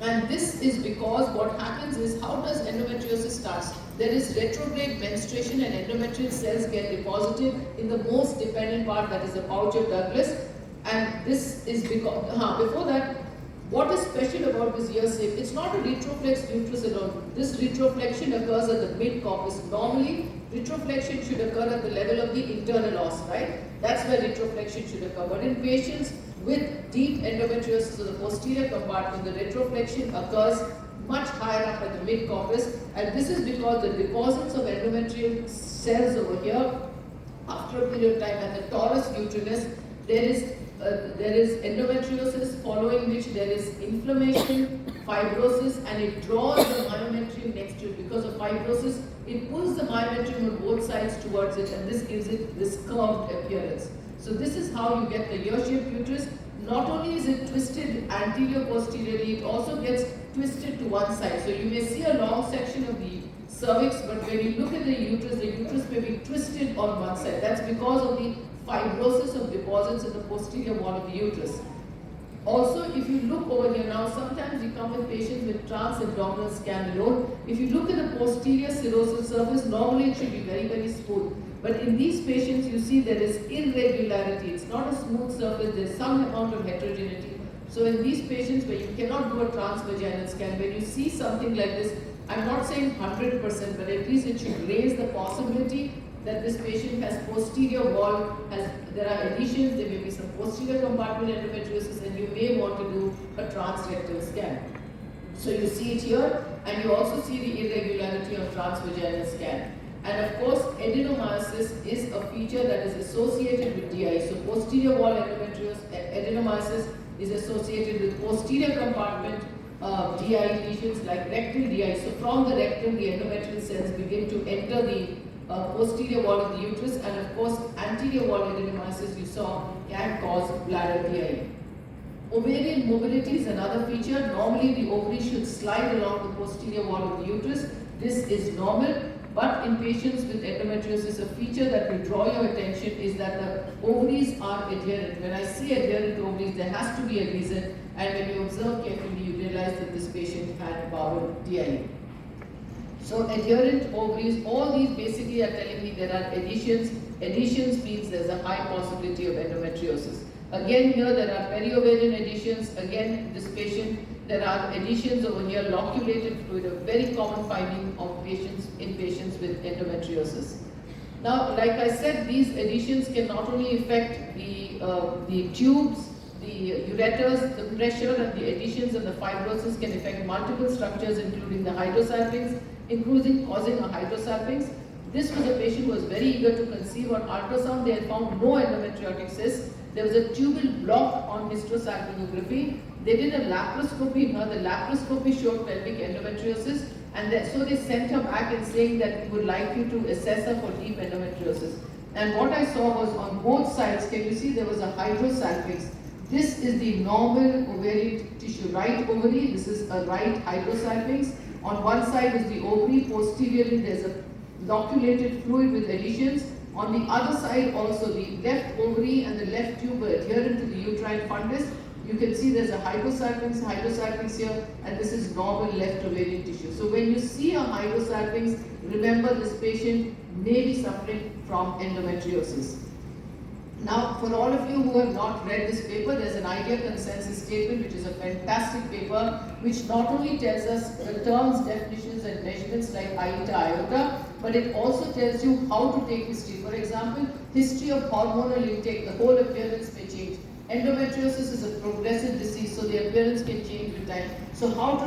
And this is because what happens is, how does endometriosis starts? There is retrograde menstruation and endometrial cells get deposited in the most dependent part, that is the pouch of Douglas. And this is because, before that, what is special about this ear shape? It's not a retroflex uterus alone. This retroflexion occurs at the mid-corpus. Normally, retroflexion should occur at the level of the internal os, right? That's where retroflexion should occur. But in patients with deep endometriosis of the posterior compartment, the retroflexion occurs much higher up at the mid-corpus, and this is because the deposits of endometrial cells over here, after a period of time at the torus utrinus, there is endometriosis, following which there is inflammation, fibrosis, and it draws the myometrium next to it. Because of fibrosis, it pulls the myometrium on both sides towards it, and this gives it this curved appearance. So this is how you get the ear-shaped uterus. Not only is it twisted anterior-posteriorly, it also gets twisted to one side. So you may see a long section of the cervix, but when you look at the uterus may be twisted on one side. That's because of the fibrosis of deposits in the posterior wall of the uterus. Also, if you look over here now, sometimes you come with patients with trans-abdominal scan alone. If you look at the posterior serosal surface, normally it should be very, very smooth. But in these patients, you see there is irregularity. It's not a smooth surface. There's some amount of heterogeneity. So in these patients where you cannot do a transvaginal scan, when you see something like this, I'm not saying 100%, but at least it should raise the possibility that this patient has posterior wall, there are adhesions, there may be some posterior compartment endometriosis, and you may want to do a transrectal scan. So you see it here, and you also see the irregularity on transvaginal scan. And of course, adenomyosis is a feature that is associated with DI. So posterior wall adenomyosis is associated with posterior compartment DI lesions like rectal DI. So from the rectum, the endometrial cells begin to enter the posterior wall of the uterus, and of course anterior wall adenomyosis you saw can cause bladder DI. Ovarian mobility is another feature. Normally the ovary should slide along the posterior wall of the uterus. This is normal, but in patients with endometriosis, a feature that will draw your attention is that the ovaries are adherent. When I see adherent ovaries, there has to be a reason, and when you observe carefully, you realize that this patient had bowel DI. So adherent ovaries, all these basically are telling me there are adhesions. Adhesions means there's a high possibility of endometriosis. Again here there are periovarian adhesions. Again this patient, there are adhesions over here, loculated fluid, a very common finding of patients with endometriosis. Now, like I said, these adhesions can not only affect the tubes, the ureters, the pressure, and the adhesions and the fibrosis can affect multiple structures, including the hydrosalpinx, including causing a hydrosalpinx. This was a patient who was very eager to conceive. On ultrasound, they had found no endometriotic cyst. There was a tubal block on hysterosalpingography. They did a laparoscopy. Now, the laparoscopy showed pelvic endometriosis, and so they sent her back and saying that we would like you to assess her for deep endometriosis. And what I saw was on both sides, can you see there was a hydrosalpinx? This is the normal ovarian tissue, right ovary. This is a right hydrosalpinx. On one side is the ovary, posteriorly there's a loculated fluid with adhesions. On the other side also, the left ovary and the left tube are adherent to the uterine fundus. You can see there's a hydrosalpinx here, and this is normal left ovarian tissue. So when you see a hydrosalpinx, remember this patient may be suffering from endometriosis. Now, for all of you who have not read this paper, there's an idea consensus statement, which is a fantastic paper, which not only tells us the terms, definitions, and measurements like iota, iota, but it also tells you how to take history. For example, history of hormonal intake, the whole appearance may change. Endometriosis is a progressive disease, so the appearance can change with time. So how to